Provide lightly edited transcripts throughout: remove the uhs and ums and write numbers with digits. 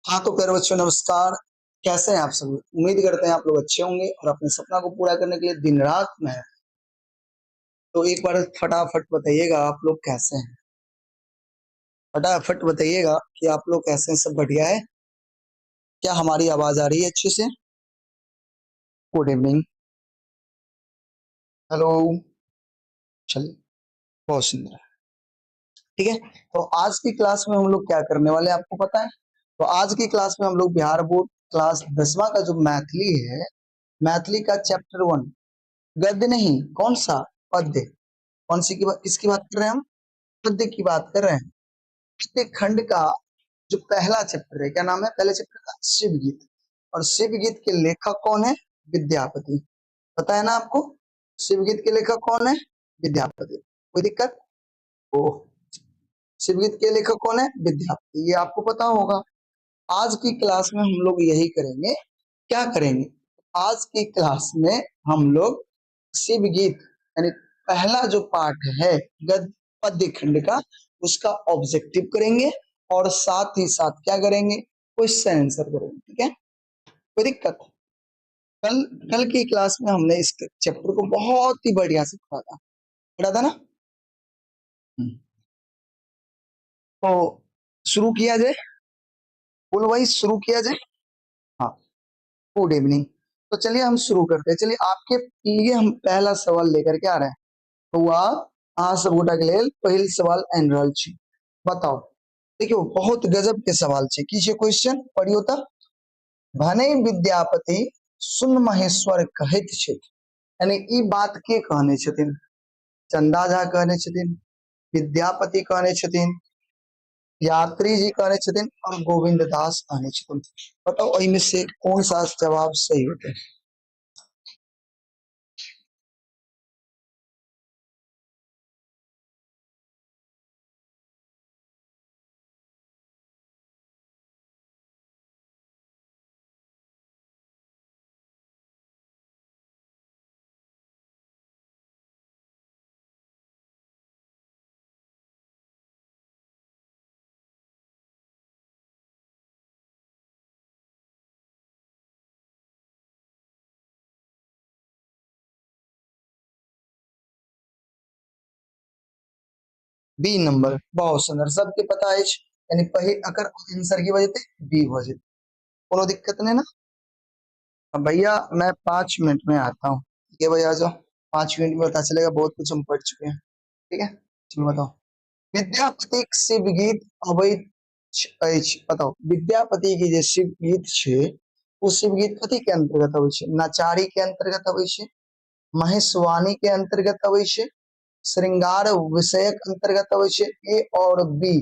हाँ तो प्यारे बच्चों नमस्कार। कैसे हैं आप सब? उम्मीद करते हैं आप लोग अच्छे होंगे और अपने सपना को पूरा करने के लिए दिन रात मेहनत। तो एक बार फटाफट बताइएगा आप लोग कैसे हैं। फटाफट बताइएगा कि आप लोग कैसे हैं। सब बढ़िया है? क्या हमारी आवाज आ रही है अच्छे से? Good evening. हेलो। चलिए, बहुत सुंदर। ठीक है, तो आज की क्लास में हम लोग क्या करने वाले हैं आपको पता है? तो आज की क्लास में हम लोग बिहार बोर्ड क्लास 10वां का जो मैथिली है, मैथिली का चैप्टर 1, गद्य नहीं, कौन सा, पद्य। कौन सी की बात, किसकी बात कर रहे हैं हम? पद्य की बात कर रहे हैं। पद्य खंड का जो पहला चैप्टर है, क्या नाम है पहले चैप्टर का? शिव गीत। और शिव गीत के लेखक कौन है? विद्यापति। पता है ना आपको? शिव गीत के लेखक कौन है? विद्यापति। कोई दिक्कत? ओ, शिव गीत के लेखक कौन है? विद्यापति, ये आपको पता होगा। आज की क्लास में हम लोग यही करेंगे। क्या करेंगे आज की क्लास में? हम लोग शिव गीत यानी पहला जो पार्ट है गद्य पद्य खंड का, उसका ऑब्जेक्टिव करेंगे और साथ ही साथ क्या करेंगे? क्वेश्चन आंसर करेंगे। ठीक है, कोई दिक्कत? कल कल की क्लास में हमने इस चैप्टर को बहुत ही बढ़िया से पढ़ा था ना। तो शुरू किया जाए, बोलो भाई शुरू किया जाए। हाँ, गुड इवनिंग। तो चलिए हम शुरू करते हैं। चलिए आपके लिए हम पहला सवाल लेकर के आ रहे हैं। हुआ आ सबूटा के लिए पहली सवाल एनरल छी। बताओ, देखियो बहुत गजब के सवाल छे। की छे क्वेश्चन पढ़ियो त। भने विद्यापति सुन महेश्वर कहत छथि, यानी ई बात के कहने छथिन? चंदा झा कहने छथिन, विद्यापति कहने छथिन, यात्री जी कहने छथिन और गोविंद दास कहने छथिन। बताओ इनमें से कौन सा जवाब सही होता है? बी नंबर, बहुत सुंदर, सबके पता है। यानी पहले अगर आंसर की वजह से बी हो जाए, कोनो दिक्कत नहीं ना। अब भैया मैं 5 मिनट में आता हूँ। ठीक है भैया, आ जाओ। 5 मिनट में पता चलेगा, बहुत कुछ हम पढ़ चुके हैं। ठीक है, चलो बताओ। विद्यापति शिव गीत अवैध अछि। बताओ विद्यापति के जे शिव गीत छे, वो शिव गीत कथी के अंतर्गत आवे छे? नचारी के अंतर्गत आवे छे, महेशवाणी के अंतर्गत आवे छे, श्रृंगार विषयक अंतर्गत आवे छे, ए और बी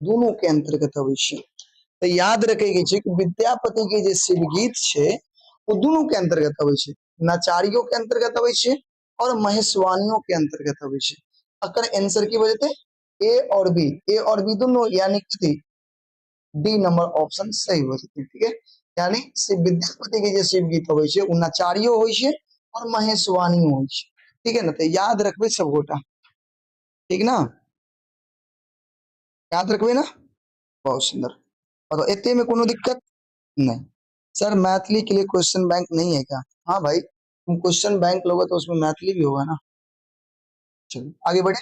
दोनों के अंतर्गत आवे छे। तो याद रखे के कि विद्यापति के जे शिव गीत छे, वो दोनों के अंतर्गत आवे छे। नचारियों के अंतर्गत आवे छे और महेशवाणियों के अंतर्गत आवे छे। अकर आंसर की वजह से ए और बी, ए और बी दोनों यानी कि डी नंबर ऑप्शन सही हो सकते। ठीक है, यानी शिव विद्यापति के जे शिव गीत होय छे, उ नचारियो होय छे और महेशवाणियो होय छे। ठीक है ना, तो याद रखबे सब गोटा। ठीक ना, याद रखबे ना। बहुत सुंदर। और एते में कोनो दिक्कत नहीं। सर मैथिली के लिए क्वेश्चन बैंक नहीं है क्या? हाँ भाई, तुम क्वेश्चन बैंक लोगे तो उसमें मैथिली भी होगा ना। चलो आगे बढ़े।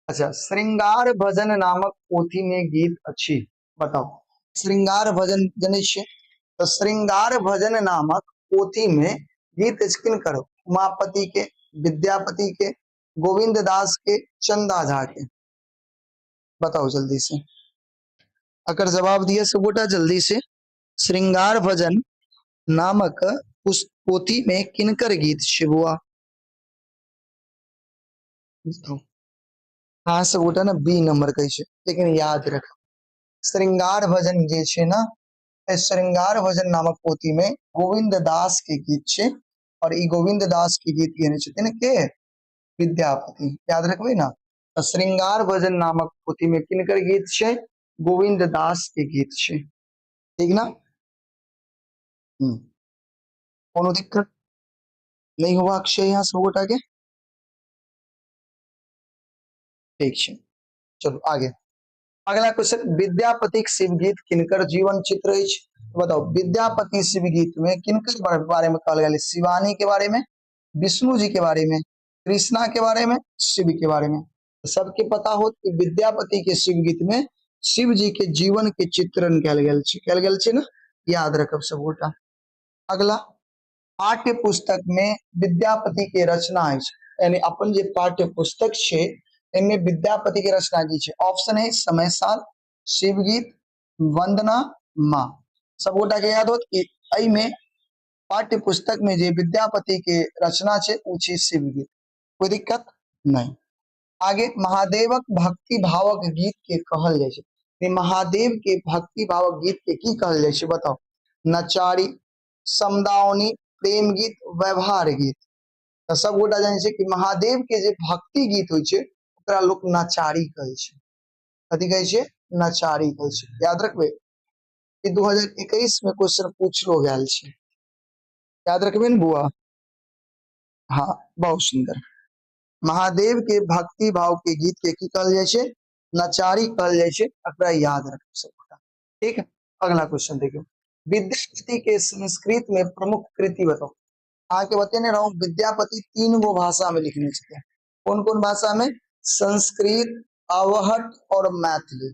अच्छा, श्रृंगार भजन नामक पोथी में गीत अच्छी। बताओ श्रृंगार भजन जने छे, तो श्रृंगार भजन नामक पोथी में गीत किनकर? उमापति के, विद्यापति के, गोविंद दास के, चंदा झा के। बताओ जल्दी से, अगर जवाब दिया सब गोटा जल्दी से। श्रृंगार भजन नामक उस पोथी में किनकर गीत छे बुआ? हाँ सब गोटा ना बी नंबर कही छे, लेकिन याद रख श्रृंगार भजन जे छे ना, श्रृंगार भजन नामक पोथी में गोविंद दास के गीत छे। और ई गोविंद दास के गीत कहने छथिन के? विद्यापति। याद रखबे ना। तो श्रृंगार भजन नामक पोथी में किनकर गीत छे? गोविंद दास के गीत छे। ठीक ना। कोनो दिक्कत नहीं हुआ अक्षय यहाँ सब गोटा के? ठीक है, चलो आगे। अगला क्वेश्चन, विद्यापति शिव गीत किनकर जीवन चित्र अछि? बताओ विद्यापति शिव गीत में किनकर बारे में कहल गेल? शिवानी के बारे में, विष्णु जी के बारे में, कृष्णा के बारे में, शिव के बारे में। तो सबके पता हो कि विद्यापति के शिव गीत में शिव जी के जीवन के चित्रण कल गेल छे ना, याद रखब सब गोटा। अगला, पाठ्य पुस्तक में विद्यापति के रचना है, यानी अपन जे पाठ्य पुस्तक छे इनमें विद्यापति के रचना की छे। ऑप्शन है समय साल, शिवगीत, वंदना, माँ। सब गोटा के याद होत कि अई में पाठ्य पुस्तक में जे विद्यापति के रचना छे उ छे शिवगीत। कोई दिक्कत नहीं। आगे, महादेवक भक्ति भावक गीत के कहल जाय छे। महादेव के भक्ति भावक गीत के की कहल जाय छे? बताओ। नचारी, समदाउनी, प्रेम गीत, व्यवहार गीत। तो सब गोटा जाने छे कि महादेव के जे भक्ति गीत होय छे ओकरा लोग नचारी कहे छे। कथी कहे छे? नचारी कहे छे। याद रखबे, कि 2021 में क्वेश्चन पूछलो गेल छे, याद रखबे न बुआ। हाँ, बहुत सुंदर। महादेव के भक्ति भाव के गीत के की कहल जाय छे? नचारी कहल जाय छे। एकरा याद रखब सब गोटा। ठीक है, अगला क्वेश्चन देखियो, विद्यापति के संस्कृत में प्रमुख कृति बताओ। आके बतेने रहा हूँ विद्यापति 3 गो भाषा में लिखने थे। कौन कौन भाषा में? संस्कृत, अवहट और मैथिली।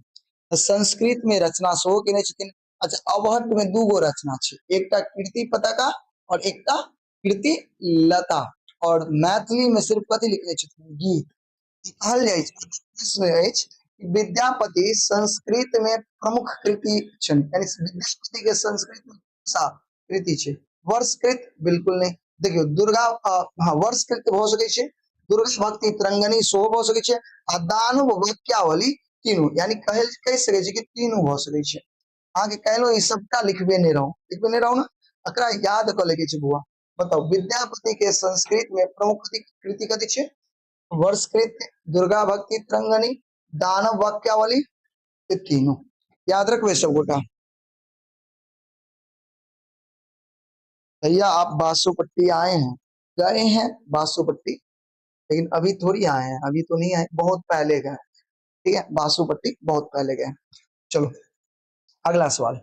संस्कृत में रचना सो केने छथिन। अच्छा, अवहट में 2 गो रचना छे, एकटा कीर्ति पताका और एकटा कीर्ति लता। और मैथिली में सिर्फ कथी लिखने छथिन? गीत। कहल जाय छे विद्यापति संस्कृत में प्रमुख कृति छन, यानी विद्यापति के संस्कृत में भाषा कृति छे। वर्षकृत बिल्कुल नहीं। देखियो दुर्गा, हाँ वर्षकृत हो सके छे, दुर्गा भक्ति तरंगनी सो हो सके छे, आ दानव वाक्यावली तीनों, यानी कह सके छे कि तीनों हो सके छे। आगे कहलो ई सबटा लिखबे नहीं रहो ना, एकरा याद क लेके छे बुआ। बताओ विद्यापति के संस्कृत में प्रमुख कृति कथी छे? वर्षकृत, दुर्गा भक्ति तरंगनी, दानव वाक्यावली, ये तीनों याद रखबे सब गोटा। भैया आप बासुपट्टी आए हैं, गए हैं बासुपट्टी, लेकिन अभी थोड़ी आए हैं, अभी तो नहीं आए, बहुत पहले गए। ठीक है, बासुपट्टी बहुत पहले गए। चलो अगला सवाल,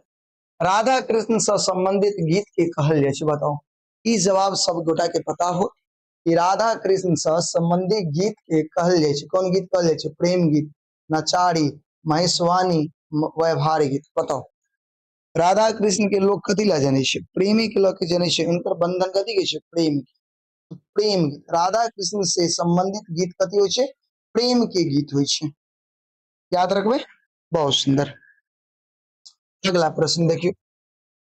राधा कृष्ण से संबंधित गीत के कहल जाय छे? बताओ। ई जवाब सब गोटा के पता हो कि राधा कृष्ण से संबंधित गीत के कहल जाय छे। कौन गीत कहल जाय छे? प्रेम गीत, नचारी, महेशवानी, व्यवहार गीत। बताओ राधा कृष्ण के लोग कथी ला जाने छे? प्रेमी के लोग के जाने छे। इनकर बंधन कथी के छे? प्रेम। प्रेम गीत, राधा कृष्ण से संबंधित गीत कथी होय छे? प्रेम के गीत होय छे। याद रखबे, बहुत सुंदर। अगला प्रश्न देखियो,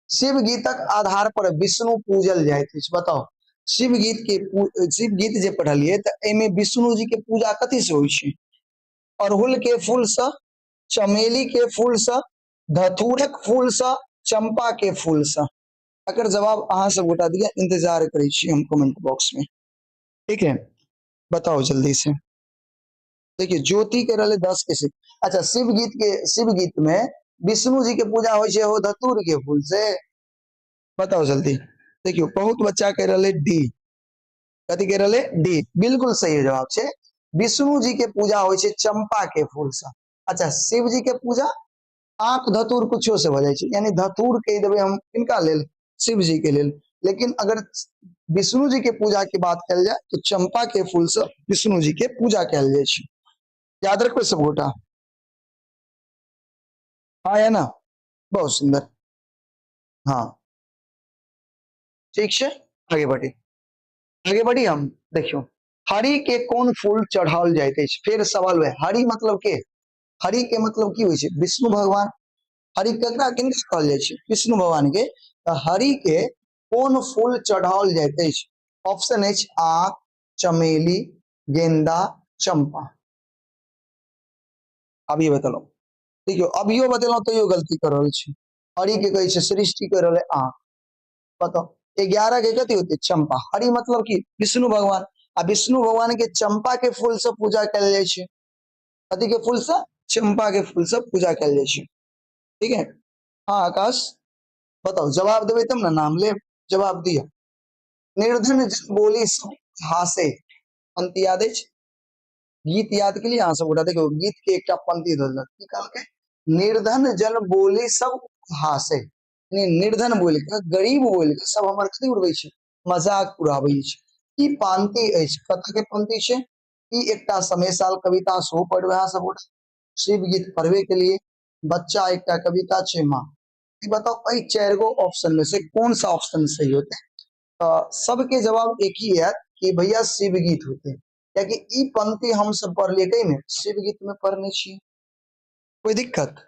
शिव गीतक आधार पर विष्णु पूजल जाइत अछि। बताओ शिव गीत जे पढ़लिए त एमे विष्णु जी के पूजा कथी से होय छे? अड़हुल के फूल से, चमेली के फूल से, धतूरक फूल से, चंपा के फूल से। अगर जवाब अहाँ सब गोटा दिया, इंतजार करे छी हम कमेंट बॉक्स में। ठीक है, बताओ जल्दी से। देखिए ज्योति के रहले 10 के से। अच्छा, शिव गीत में विष्णु जी के पूजा होय छे हो धतूर के फूल से। बताओ जल्दी। देखियो बहुत बच्चा कह रहे डी, कथी कह रहे? डी, बिल्कुल सही जवाब छे। विष्णु जी के पूजा होय छे चंपा के फूल से। अच्छा, शिव जी के पूजा आंख धतूर कुछो से हो जाय छे, यानी धतूर कह देबे हम किनका लेल? शिव जी के लेल। लेकिन अगर विष्णु जी के पूजा की बात कल जाए तो चंपा के फूल से विष्णु जी के पूजा कल जाय छे। याद रखो सब गोटा। हाँ है ना, बहुत सुंदर। हाँ ठीक है, आगे बढ़ी हम। देखियो हरि के कौन फूल चढ़ाल जाते? फिर सवाल है, हरि मतलब के? हरि के मतलब की होय छे? विष्णु भगवान। हरि ककरा किनका कहल जाय छे? विष्णु भगवान के। तो हरि के कौन फूल चढ़ाल जाते? ऑप्शन है आक, चमेली, गेंदा, चंपा। अभी बतलो। देखियो अभियो बतेलो तो यो गलती कर रहल छी। हरि के कहे छे सृष्टि कर रहले आंख। बताओ 11 के कथी होते? चंपा। हरि मतलब की? विष्णु भगवान। आ विष्णु भगवान के चंपा के फूल से पूजा कल जाय छे। कथी के फूल से? चंपा के फूल से पूजा कल जाय छे। ठीक है, हाँ आकाश बताओ, जवाब देवे तब ना नाम ले। जवाब दिया। निर्धन बोली हासे, अंत याद है? गीत याद के लिए यहाँ सब उठा देखो गीत के एक पंक्ति के निर्धन जन बोली सब हासे निर्धन बोल के गरीब बोल के सब हमर कथी उड़बै छै मजाक उड़ाबै छै ई पांति अछि कथा के पंक्ति छै ई एकटा समय साल कविता सेहो पढ़बै अहाँ सब गोटा शिव गीत पढ़वे के लिए बच्चा एकटा कविता छै माँ ये बताओ ई 4 गो ऑप्शन में से कौन सा ऑप्शन सही होता है सबके जवाब एक ही है कि भैया शिव गीत होते हैं क्योंकि ई पंक्ति हम सब पढ़ लिए कहीं में शिव गीत में पढ़ने चाहिए कोई दिक्कत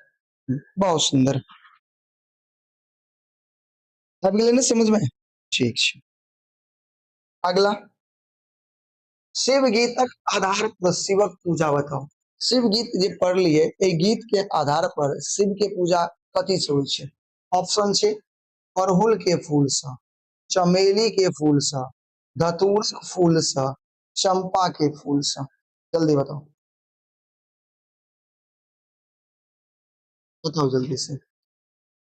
बहुत सुंदर अब लेने समझ में ठीक है अगला शिव गीतक आधार पर शिवक पूजा बताओ शिव गीत जे पढ़ लिए ए गीत के आधार पर शिव के पूजा कथी से होय छै ऑप्शन छै अड़हुल के फूल से चमेली के फूल से धतूर के फूल से चंपा के फूल से जल्दी बताओ बताओ जल्दी से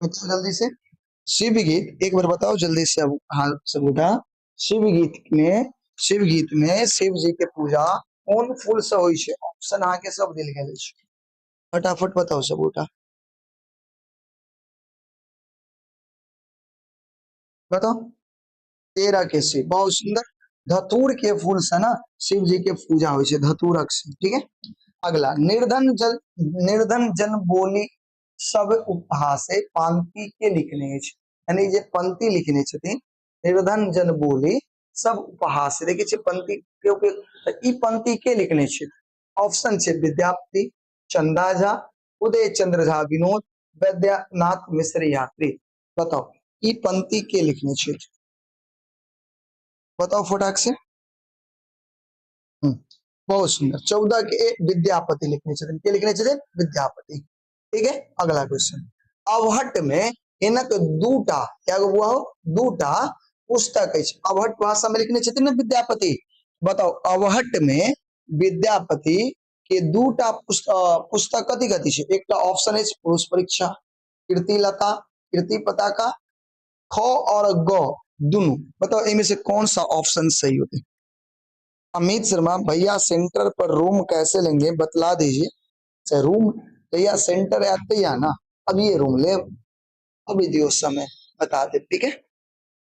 बताओ जल्दी से शिव गीत एक बार बताओ जल्दी से अब हाँ सब उठा शिव गीत में शिव जी के पूजा कौन फूल से होय छै ऑप्शन अहाँ के सब दिल गेल छै फटाफट बताओ सब उठा बताओ 13 के शिव बहुत सुंदर धतूर के फूल से ना शिव जी के पूजा होय छै धतूरक से ठीक है अगला निर्धन जन बोली सब उपहासे पांति के लिखने अछि यानी जे पंक्ति लिखने छथिन निर्धन जन बोली सब उपहास देखिए छै पंक्ति के ऊपर ई पंक्ति के लिखने छै ऑप्शन छै विद्यापति चंदा झा उदय चंद्र झा विनोद वैद्यनाथ मिश्र यात्री बताओ ई पंक्ति के लिखने छै बताओ फटाक से बहुत सुंदर 14 के विद्यापति लिखने छथिन के लिखने छथिन विद्यापति ठीक है अगला क्वेश्चन अवहट में इनक दूटा क्या हुआ हो दूटा पुस्तक अछि अवहट भाषा में लिखने छथिन ना विद्यापति बताओ अवहट में विद्यापति के दूटा पुस्तक कथी कथी छै एकटा ऑप्शन अछि पुरुष परीक्षा कीर्तिलता कीर्ति पताका ख और ग दोनों बताओ इनमें से कौन सा ऑप्शन सही होते अमित शर्मा भैया सेंटर पर रूम कैसे लेंगे बतला दीजिए रूम भैया सेंटर आते या ना अब ये रूम ले अभी दियो समय बता दे ठीक है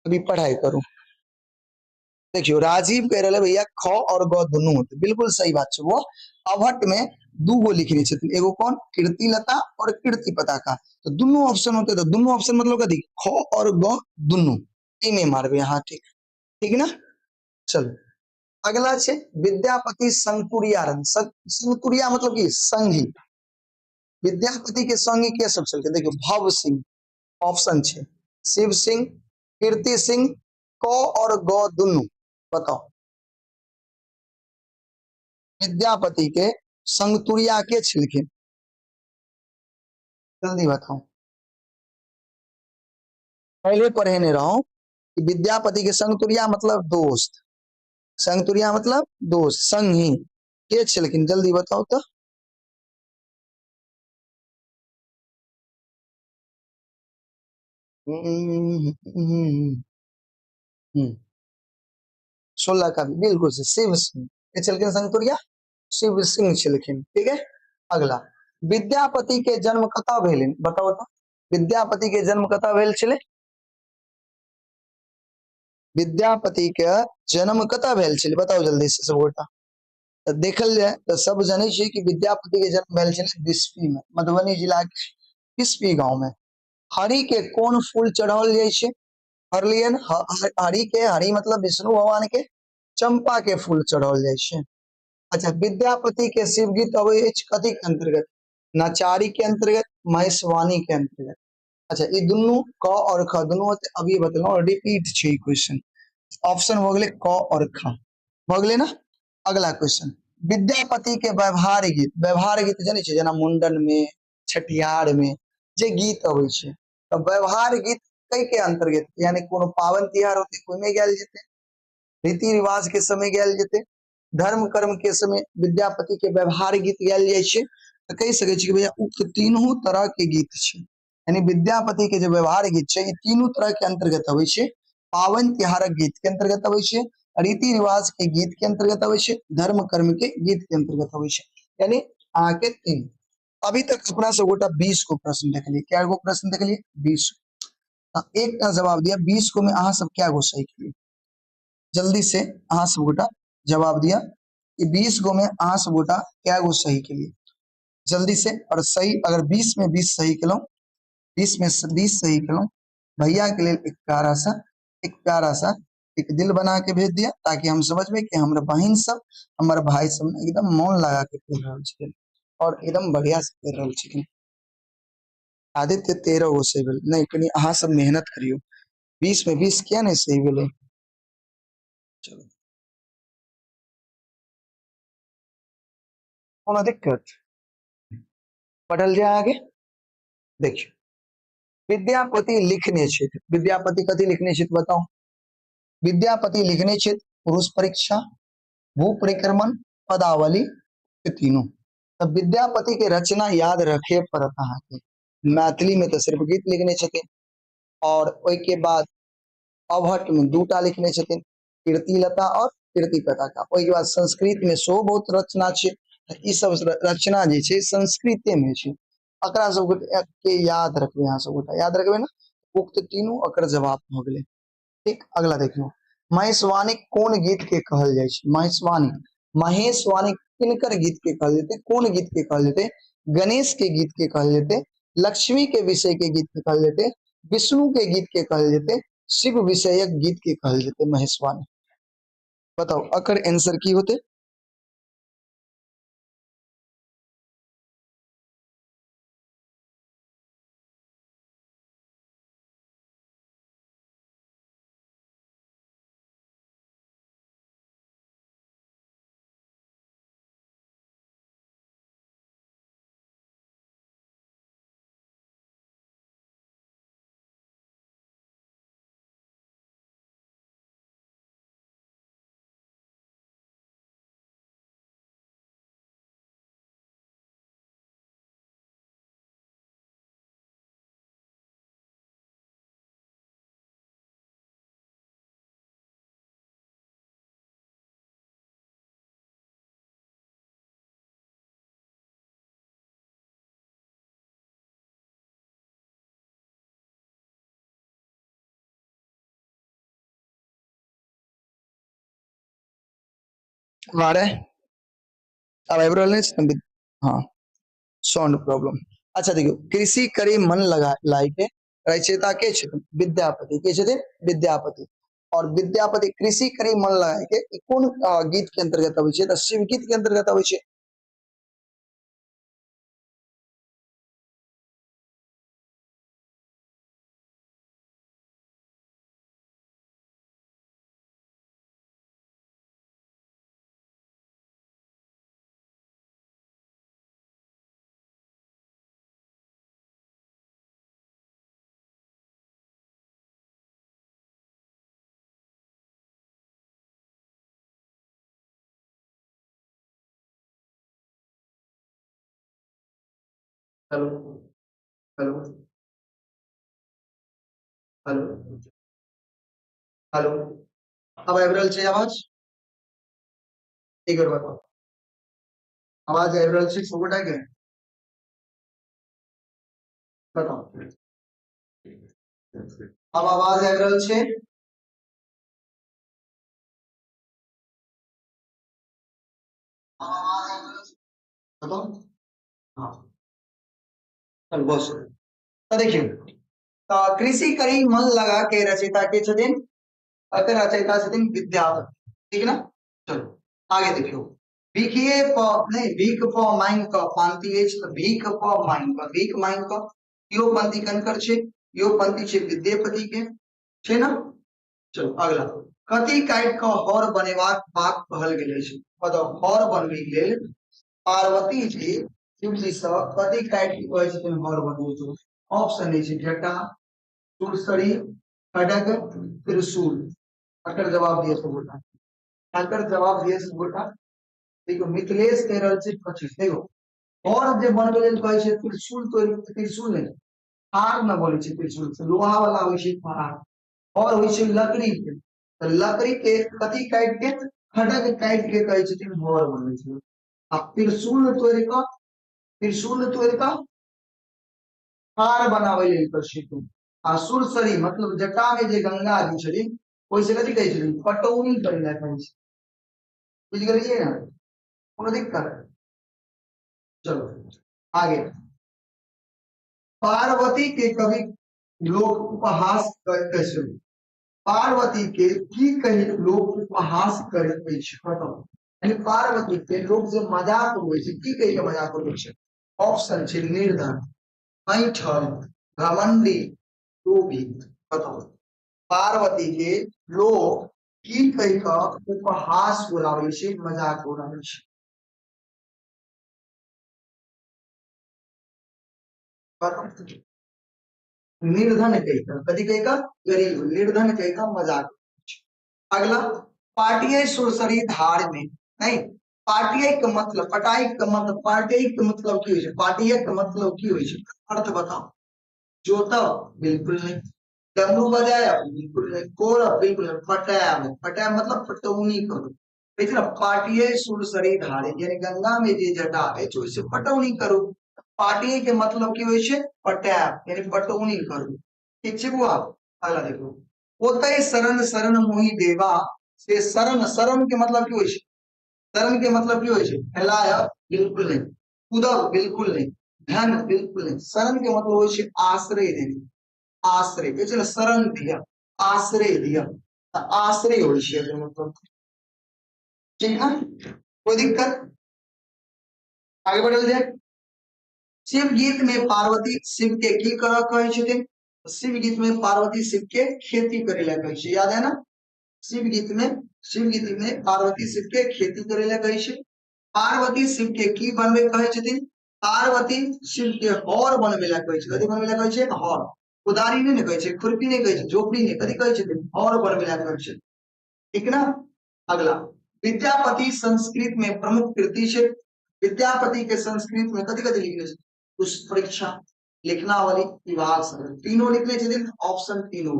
अभी पढ़ाई करूं देखियो राजीव कह रहे भैया ख और ग दोनों होते बिल्कुल सही बात है वो अवहट में दू गो लिखने छथिन एगो कौन कीर्तिलता और कीर्ति पताका तो दोनों ऑप्शन होते तो दोनों ऑप्शन मतलब कथी ख और ग दोनों में मारबे यहाँ ठीक ठीक ना चलो अगला छे विद्यापति संगतुरिया संगतुरिया मतलब की संगी विद्यापति के संगी के सब चलते देखियो भव सिंह ऑप्शन छे शिव सिंह कीर्ति सिंह क और ग दोनों बताओ विद्यापति के संगतुरिया के छिलखिन जल्दी बताओ पहले पढ़े नहीं रहा कि विद्यापति के संगतुरिया मतलब दोस्त संगतुरिया मतलब दोस्त संगी के छिलखिन जल्दी बताओ तो 16 का भी बिल्कुल से शिव सिंह के छिलखिन संगतुरिया शिव सिंह छिलखिन ठीक है अगला विद्यापति के जन्म कतऽ भेलनि बताओ तो विद्यापति के जन्म कतऽ भेल छलै विद्यापति के जन्म कतऽ भेल छलै बताओ जल्दी से सब गोटा देखल जाए तो सब जाने छे कि विद्यापति के जन्म भेल छलै बिस्फी में मधुबनी जिला के बिस्फी गांव में हरि के कौन फूल चढ़ाओल जाय छे हरलियन हरि के हरि मतलब विष्णु भगवान के चंपा के फूल चढ़ाओल जाय छे अच्छा विद्यापति के शिव गीत अबै अछि कथी के अंतर्गत नचारी के अंतर्गत महेशवाणी के अंतर्गत अच्छा ये दोनों क और ख दोनों होते अभी बतलाओ रिपीट छे क्वेश्चन ऑप्शन हो गए क और ख हो गए ना अगला क्वेश्चन विद्यापति के व्यवहार गीत जाने छे जना मुंडन में छठियार में जे गीत अबै छे तो व्यवहार गीत कई के अंतर्गत यानी कोनो पावन तिहार होते कोई में गायल जेते रीति रिवाज के समय गायल जेते धर्म कर्म के समय विद्यापति के व्यवहार गीत गायल जाय छे तो कह सके छी कि भैया उक्त तीनों तरह के गीत छे यानी विद्यापति के जो व्यवहार गीत छे तीनों तरह के अंतर्गत अबै छे पावन तिहारक गीत के अंतर्गत अबै छे रीति रिवाज के गीत के अंतर्गत आवे छे, धर्म कर्म के गीत के अंतर्गत आवे छे। यानी अहाँ के 3 अभी तक अपना सब गोटा 20 को प्रश्न देखलिए। क्या गो प्रश्न देखलिए? 20। एक का जवाब दिया, 20 को में अहाँ सब क्या गो सही किए? जल्दी से अहाँ सब गोटा जवाब दिया कि 20 गो में अहाँ सब गोटा क्या गो सही के लिए? जल्दी से। और सही अगर 20 में 20 सही केलो, 20 में 20 सही केलो, भैया के लिए एक प्यारा सा एक दिल बना के भेज दिया, ताकि हम समझ में कि हमारे बहन सब हमारे भाई सब एकदम मन लगा के पढ़ रहा छथिन और एकदम बढ़िया से पढ़ रहा छथिन। आदित्य 13 गो सही भेल नहीं, कनी अहाँ सब मेहनत करियो। 20 में 20 क्या नहीं सही भेले? चलो कोनो दिक्कत? पढ़ल जाए आगे। देखियो, विद्यापति लिखने क्षेत्र, विद्यापति कथी लिखने क्षेत्र बताओ? विद्यापति लिखने क्षेत्र पुरुष परीक्षा, भू परिक्रमण, पदावली, ये तीनों। तब विद्यापति के रचना याद रखे पड़त अहाँ के। मैथिली में तो सिर्फ गीत लिखने छथिन, और ओई के बाद अवहट में 2टा लिखने छथिन, कीर्तिलता और कीर्ति पताका। ओई के बाद संस्कृत में सेहो बहुत रचना छै। ई सब रचना जे छै संस्कृते में छै। अकरा सब के याद रखबे, अहाँ सब गोटा याद रखबे ना। उक्त तीनों अकर जवाब भ गेलै। ठीक, अगला देखियो, महेशवाणी कोन गीत के कहल जाय छै? महेशवाणी, महेशवाणी किनकर गीत के कहल जेते? कोन गीत के कहल जेते? गणेश के गीत के कहल जेते, लक्ष्मी के विषय के गीत के कहल जेते, विष्णु के गीत के कहल जेते, शिव विषयक गीत के कहल जेते महेशवाणी। बताओ अकर आंसर की होते? मारे अब एवरल नहीं। हाँ, साउंड प्रॉब्लम। अच्छा देखियो, कृषि करे मन लगा लाई के रचयिता के छथिन? विद्यापति के छथिन? विद्यापति। और विद्यापति कृषि करे मन लगा के ई कोन गीत के अंतर्गत आबै छै? त शिव गीत के अंतर्गत आबै छै। Hello, hello, hello, hello. अब एवरल छै आवाज? एक बार बताओ, आवाज एवरल छै सबगोटा के? बताओ, अब आवाज एवरल छै? अब आवाज एवरल छै? बताओ। हाँ, चल बस। तो देखियो, कृषि करी मन लगा के रचयिता के छथिन? अकर रचयिता छथिन विद्यापति। ठीक ना? चलो आगे देखियो, भीखिए प नहीं, भीख प मांग क पांति अछि, त भीख प मांग क, भीख मांग क यो पंक्ति कनकर छै, यो पंक्ति छै विद्यापति के, छै ना? चलो अगला, कथी काटि क हर बनेबाक बात कहल गेल अछि? बताओ, हर बनबै लेल पार्वती जी शिव जी सँ कथी काटि के कहै छथिन हर बनबै लेल? ऑप्शन ए छै जटा, सुरसरी, खड्ग, त्रिशूल। अकर जवाब दिए सब गोटा, अकर जवाब दिए सब गोटा। देखो मिथिलेश कह रहल छै 25। देखो, और जे बनबै लेल कहै छै त्रिशूल, तो त्रिशूल नहीं, फार न बोले छै त्रिशूल से, लोहा वाला होय छै फार, और होय छै लकड़ी के। तो लकड़ी के कथी काट के खड़ग काट के कहै छथिन घर बनबै छै। आ त्रिशूल तोड़ का हार बनावे लेल प्रसिद्ध छै। आ सुरसरी मतलब जटा में जे गंगा जी छथिन ओइसे कथी कहै छथिन पटौनी करै ला कहै छै। बुझ गेलियै ना, कोनो दिक्कत? चलो आगे। पार्वती के कवि लोग उपहास कैसे, पार्वती के की कही लोग उपहास करैत अछि बताउ। यानी पार्वती के लोग जे मजाक उड़बै छै की कहि के मजाक उड़बै छै? ऑप्शन छै निर्धन, ऐंठल, घमंडी, लोभी। बताओ पार्वती के लोग की कहि के उपहास उड़ाबै छै, मजाक उड़ाबै छै? बताओ। निर्धन कहिका, कथी कहिका? गरीब, निर्धन कहिका मजाक। अगला, पाटिये सुरसरी धार में, नहीं पाटिये के मतलब पटाई के मतलब पाटिये के मतलब की होय छै? पाटिये के मतलब की होय छै? अर्थ बताओ। जोतब बिल्कुल नहीं, डमरू बजायब बिल्कुल नहीं, कोरब बिल्कुल नहीं, पटायब, पटायब मतलब पटौनी करू। लेकिन पाटिये सुरसरी धारे यानी गंगा में जे जटा अछि ओइसे पटौनी करू। पाटिये के मतलब की होय छै? पटायब यानी पटौनी करू। ठीक छै बउआ? अगला देखो, ओतै शरण शरण मोहि देवा, से शरण, शरण के मतलब की होय छै? शरण के मतलब की होय छै? फैलायब बिल्कुल नहीं, कूदब बिल्कुल नहीं, धन बिल्कुल नहीं। शरण के मतलब होय छै आश्रय देना, आश्रय कहै छै ने शरण दिया, आश्रय दिया, आश्रय होय छै एकर मतलब। ठीक है, कोई दिक्कत? आगे बढ़ल जाए। शिव गीत में पार्वती शिव के की करऽ कहै छथिन? शिव गीत में पार्वती शिव के खेती करे ला कहै छै, याद है ना? शिव गीत में पार्वती शिव के खेती करे ला कहै छै। पार्वती शिव के की बनबे कहै छथिन? पार्वती शिव के हर बनबे ला कहै छै। कथी बनबे ला कहै छै? हर। कुदारी नहीं ने कहै छै, खुरपी नहीं कहै छै, झोपड़ी नहीं, कथी कहै छथिन? हर बनबे ला कहै छै। ठीक ना? अगला, विद्यापति संस्कृत में प्रमुख कृति छै। विद्यापति के संस्कृत में कथी कथी लिखले छै? पुष्प परीक्षा, लिखनावली, विभाग सरल, तीनों लिखले छथिन। ऑप्शन तीनों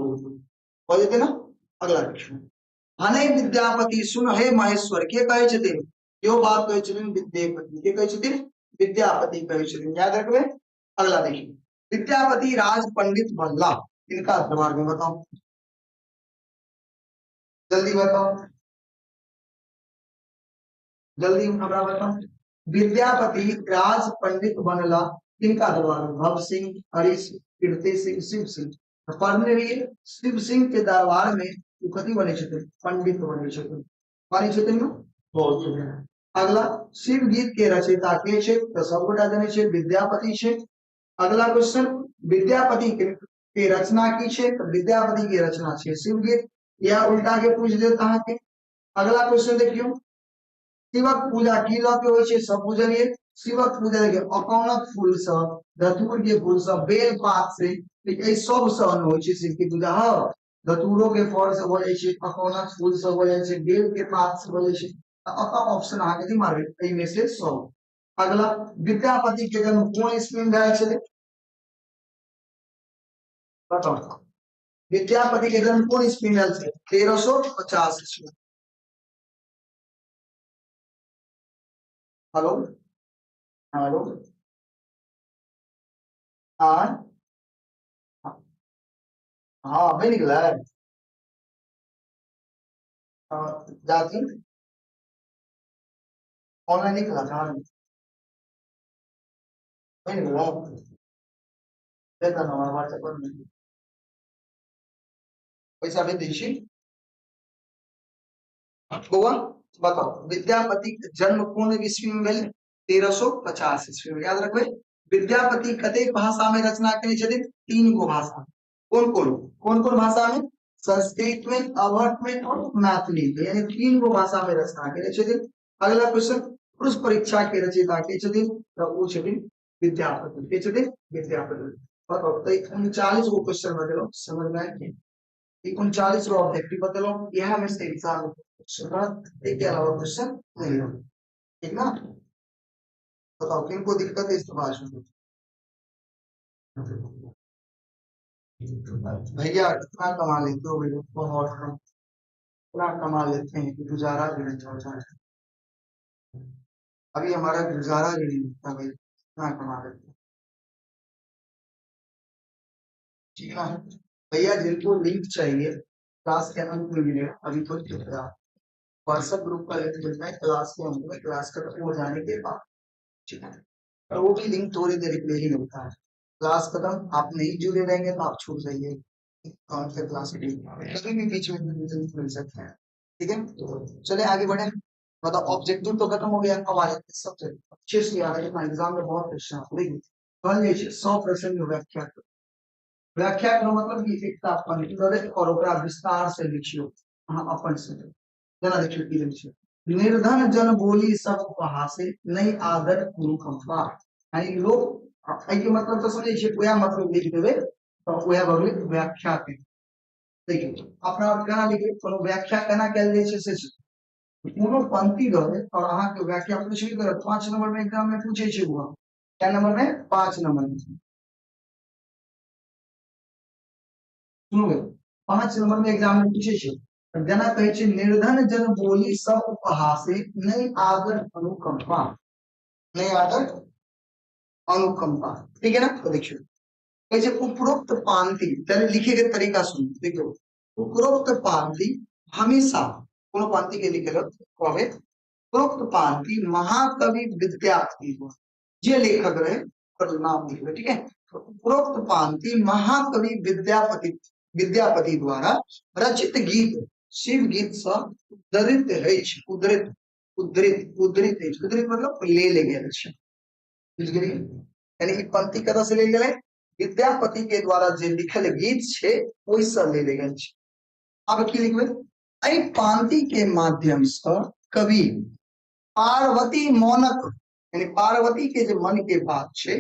हो जेते ना? अगला प्रश्न, हने विद्यापति सुन हे महेश्वर के कहै छथिन? यो बात कहै छथिन विद्यापति के कहै छथिन? विद्यापति कहै छथिन, याद रखबे। अगला देखिए, विद्यापति राज पंडित बनला इनका दरबार में, बताओ जल्दी बताओ, जल्दी हमरा बताओ। विद्यापति राज पंडित बनला किनका दरबार में? भव सिंह, हरि सिंह, कीर्ति सिंह, शिव सिंह। तो पढ़ने रहिए, शिव सिंह के दरबार में वो कथी बने छथिन? पंडित बने छथिन। बने छथिन ना? बहुत बढ़िया। अगला, शिव गीत के रचयिता के छै? तो सब गोटा जाने छै विद्यापति छै। अगला क्वेश्चन, विद्यापति के रचना की छै? तो विद्यापति के रचना छै शिव गीत, या उल्टा के पूछ देत अहाँ के। अगला क्वेश्चन देखियो, शिवक पूजा की लऽ के होइ छै? सब बुझलिए। शिवक पूजा देखिए अकौनक फूल से, धतूर के फूल से, बेल पात से, एहि सब से होइ छै शिव की पूजा। हाँ, धतूरो के फल से हो जाइ छै, अकौनक फूल से हो जाइ छै, बेल के पात से हो जाइ छै। अतः ऑप्शन अहाँ के मारबे एहि में से सब। अगला, विद्यापति के जन्म कोन ईस्वी में भेल छलै? बताओ, विद्यापति के जन्म कोन ईस्वी में भेल छलै? 1350 ईस्वी। हेलो हेलो, हाँ हाँ, बन गेलै। जाती ऑनलाइन नहीं क्लास, हाँ बन गेलै। देखा ना हमारा व्हाट्सएप पर पैसा भेज दी छी। बउआ बताओ, विद्यापति के जन्म कोन ईस्वी में भेल? 1350 ईस्वी में, याद रखबे। विद्यापति कतेक भाषा में रचना केने छथिन? 3 गो भाषा। कौन कौन? कौन कौन भाषा में? संस्कृत में, अवध में और मैथिली में, यानी 3 गो भाषा में रचना केने छथिन। अगला क्वेश्चन, पुरुष परीक्षा के रचयिता के छथिन? तो वो छथिन विद्यापति। के छथिन? विद्यापति। बताओ, तो 39 गो क्वेश्चन बतेलो, समझ में आया? 39 गो ऑब्जेक्टिव बतेलो, यह में से एग्जाम एक के अलावा क्वेश्चन नहीं होगा। ठीक ना? बताओ किनको दिक्कत है इस भाषण में? भैया कितना कमा लेते हो? बहुत इतना कमा लेते हैं कि गुजारा भी नहीं हो जाता। अभी हमारा गुजारा भी नहीं होता भाई, इतना कमा लेते हैं। ठीक है ना भैया, जिनको लिंक चाहिए क्लास के अंत में मिलेगा, अभी तो व्हाट्सएप ग्रुप का लिंक मिलता है क्लास के अंत में, क्लास खत्म हो जाने के बाद। ठीक है, और वो भी लिंक थोड़ी देर के लिए ही मिलता है। क्लास खत्म आप नहीं जुड़े रहेंगे तो आप छूट जाइए, और फिर क्लास कभी भी बीच में लिंक मिल सकता है। ठीक है, तो चले आगे बढ़े। मतलब ऑब्जेक्टिव तो खत्म हो गया हमारे सबसे अच्छे से याद है, एग्जाम में बहुत क्वेश्चन आते हैं। कल 100% व्याख्या करो। व्याख्या करो मतलब कि एकटा अपन और ओकरा विस्तार से लिखियो। हाँ अपन से जना देखियो की लिखियो। निर्धन जन बोली सब उपहासे, नहीं आदर अनुकंपा। यानी लोग एके मतलब तो समझे छे, वह मतलब लिख देबे तो वह भगले व्याख्या के। देखिए अपना केना लिखे, कोनो व्याख्या केना कैल जाय छै से कोनो पंक्ति रहे और अहाँ के व्याख्या पूछबे करत 5 नंबर में एग्जाम में पूछे छै वो। क्या नंबर में? 5 नंबर में। सुनो 5 नंबर में एग्जाम में पूछे छै, जना कहे छै निर्धन जन बोली सब उपहासे, नहीं आदर अनुकंपा। नहीं आदर अनुकंपा। ठीक है ना, तो देखिए कैसे उपरोक्त पांति, चलिए लिखे के तरीका सुन देखो। उपरोक्त पांति हमेशा कोनो पांति के लिखे कहे उपरोक्त पांति महाकवि विद्यापति को, जे लेखक रहे पर नाम लिखे। ठीक है, तो उपरोक्त पांति महाकवि विद्यापति विद्यापति द्वारा रचित गीत शिव गीत से उद्धृत है। उद्धृत उद्धृत उद्धृत है, उद्धृत मतलब ले गेल छै। बुझ गेलिए, यानी कि पंक्ति कतऽ से ले गेलै? विद्यापति के द्वारा जे लिखल गीत छै ओहि से ले गेल छै। अब की लिखबै? एहि पांति के माध्यम से कवि पार्वती मौनक, यानी पार्वती के जो मन के बात छै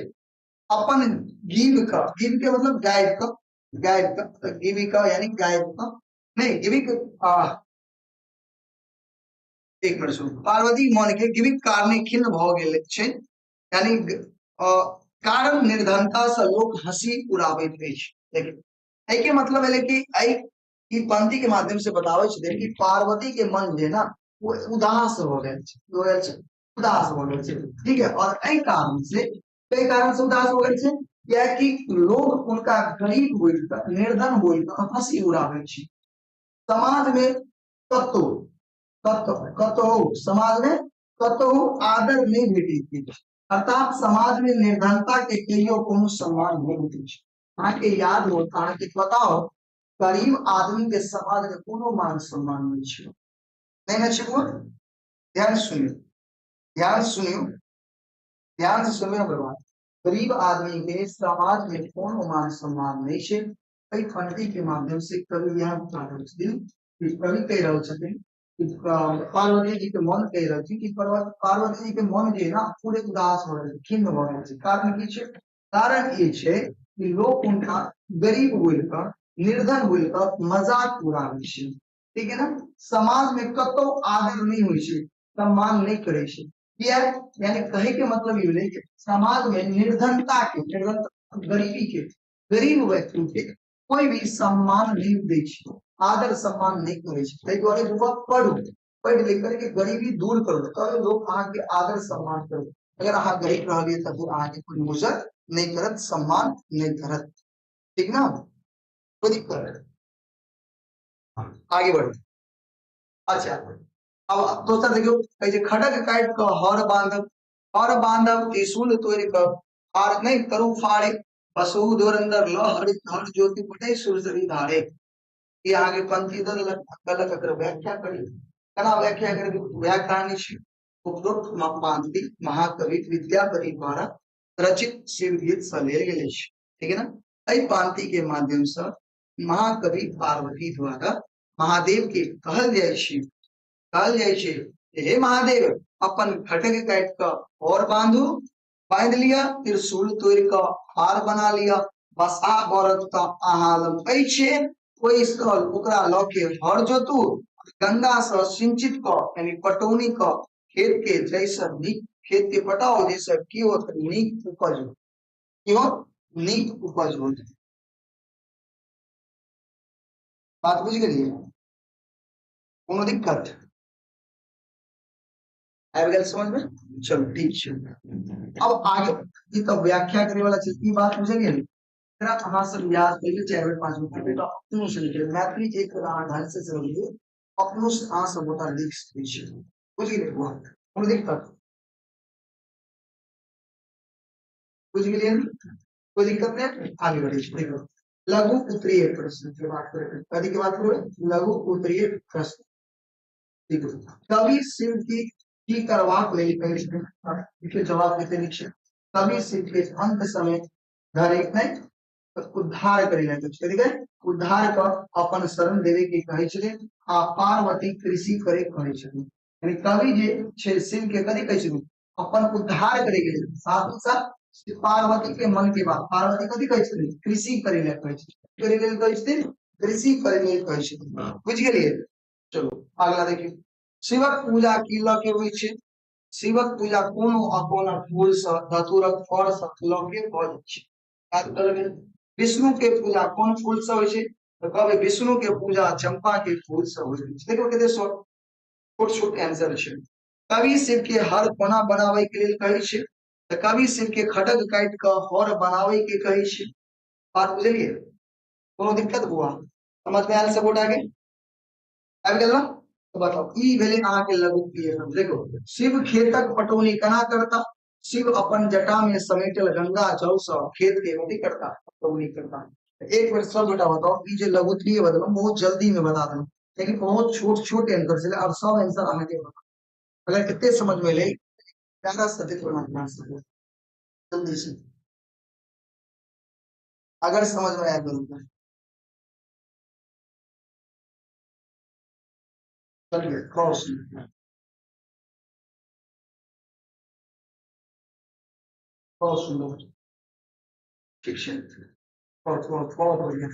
अपन गीत का, गीत के मतलब गायब का, गायब का गीविका यानी गायब का नहीं गीविक एक मिनट सुन, पार्वती मन के गीविक कारणे खिन्न भ गेल छै, यानी कारण निर्धनता से लोग हंसी उड़ाबैत अछि। देखिए के मतलब है कि ई पंक्ति के माध्यम से बतावे छै कि पार्वती के मन जे ना वो उदास हो गए छै, उदास हो गए छै। ठीक है, और एहि कारण से उदास हो गए छै या कि लोग उनका गरीब बोलकर निर्धन बोलकर हंसी उड़ाबे छै। समाज में कतो कतो समाज में कतो आदर नहीं भेटी, अर्थात समाज में निर्धनता के कहियो कोनो सम्मान नहीं भेटै छै। अहाँ के याद हो, अहाँ के पता हो गरीब आदमी के समाज में कोनो मान सम्मान नहीं छै, नहीं ना छै। ध्यान सुनियो, ध्यान सुनियो, ध्यान से सुनियो भगवान। गरीब आदमी के समाज में कोनो मान सम्मान नहीं छै। एहि पंक्ति के माध्यम से कवि यह बता रहल छथिन कि कवि कह रहल छथिन पार्वती जी के मन कह रहे थे कि पार्वती जी के मन जे ना पूरे उदास हो रहे थे, खिन्न हो रहे थे। कारण की छै? कारण ये छै कि लोग उनका गरीब बोलकर निर्धन बोलकर मजाक उड़ाबे छै। ठीक है ना, समाज में कतो आदर नहीं होय छै, सम्मान नहीं करे छै। किया? यानी कहे के मतलब ये भेलै कि समाज में निर्धनता के, निर्धनता गरीबी के, गरीब व्यक्ति के कोई भी सम्मान नहीं दै छै, आदर सम्मान नहीं करे छै। ताहि दुआरे युवक पढ़ू, पढ़ लिख करके गरीबी दूर करू तब लोग अहाँ के आदर सम्मान करू। अगर अहाँ गरीब रहिए तब अहाँ के कोई इज्जत नहीं करत, सम्मान नहीं करत। ठीक ना, कोई दिक्कत आगे बढ़ो। अच्छा अब दोसर देखियो कहे छै खड़ग काट क हर बांधब, हर बांधब त्रिशूल तोड़ क फाड़ नहीं करू फाड़े, पशु दोरंदर ल हरि हर ज्योति पटे सुरसरी धारे। ये आगे पंक्ति दल गलत अगर व्याख्या करी कना व्याख्या करके व्याख्यानी छै उपरोक्त पंक्ति महाकवि विद्यापति द्वारा रचित शिव गीत से लेल गेल छै। ठीक है ना, एहि पंक्ति के माध्यम से महाकवि पार्वती द्वारा महादेव के कहल जाय छै, कहल जाय छै हे महादेव अपन खटक काट क और बांधू, बांध लिया, त्रिशूल तोड़ क हार बना लिया, बसा बरत का आहालम छै, कोई स्थल ओकरा ल के हर जोतू, गंगा से सिंचित क यानी पटौनी क खेत के जैसे नीक खेत के पटाओ जैसे की हो नीक उपज हो, की हो नीक उपज हो। बात बुझ गेलिए? कोनो दिक्कत आबि गेल समझ में? चलो ठीक है। अब आगे ये तो व्याख्या करे वाला चीज की बात बुझलिए ने एकरा अहाँ सब याद करिए 4 बेर 5 बेर बेटा अपनो से लिखे मैथिली एक अहाँ ढंग से समझिए अपनो से अहाँ सब गोटा लिख सकै छी बुझ गेलिए कोनो दिक्कत बुझ गेलिए कोई दिक्कत नहीं आगे बढ़िए देखो लघु उत्तरीय प्रश्न की बात करें कभी की बात करें लघु उत्तरीय प्रश्न देखो कवि शिव की करवाक लेल कहै छै इसके जवाब देते नीचे कवि शिव के अंत समय धरे नहीं उद्धार करे लगे ठीक है उद्धार कर अपन शरण देवे के कहै छथिन आ पार्वती कृषि करे कहै छथिन यानी कवि जे छै शिव के कथि कहै छथिन अपन उद्धार करे के लेल साथ ही साथ पार्वती के मन के बात पार्वती कथि कहै छथिन कृषि करे ले कहै छथिन करे के लेल कहै छथिन कृषि करे ले कहै छथिन बुझ गेलिए चलो अगला देखिए शिवक पूजा की ल के होइ छै शिवक पूजा कोनो अकोना फूल से धतूरक फल से ल के भ जाइ छै याद करबे विष्णु के पूजा कौन फूल से होइ छै तो कहबे विष्णु के पूजा चंपा के फूल से होइ छै देखो कते छोट छोट आंसर छै कवि शिव के हर कोना बनावे के लेल कहै छै तो कवि शिव के खड़ग काट के हर बनावे के कहै छै बात बुझलिए कोनो दिक्कत हुआ समझ में आयल सब गोटा के आबि गेल ना तो बताओ ई भेले अहाँ के लघु क्रिया देखो शिव खेतक पटौनी केना करता शिव अपन जटा में समेटल गंगा जल से खेत के अथी करता पटौनी करता एक बार सब बेटा बताओ ई जे लघु क्रिया बदलो बहुत जल्दी में बता देना लेकिन बहुत छोट छोट आंसर से अब सब आंसर अहाँ के अगर कितने समझ में ले प्यारा सदित बनाना जल्दी से अगर समझ में आया तो चलिए बहुत सुंदर बहुत सुंदर ठीक है बहुत बहुत बहुत बढ़िया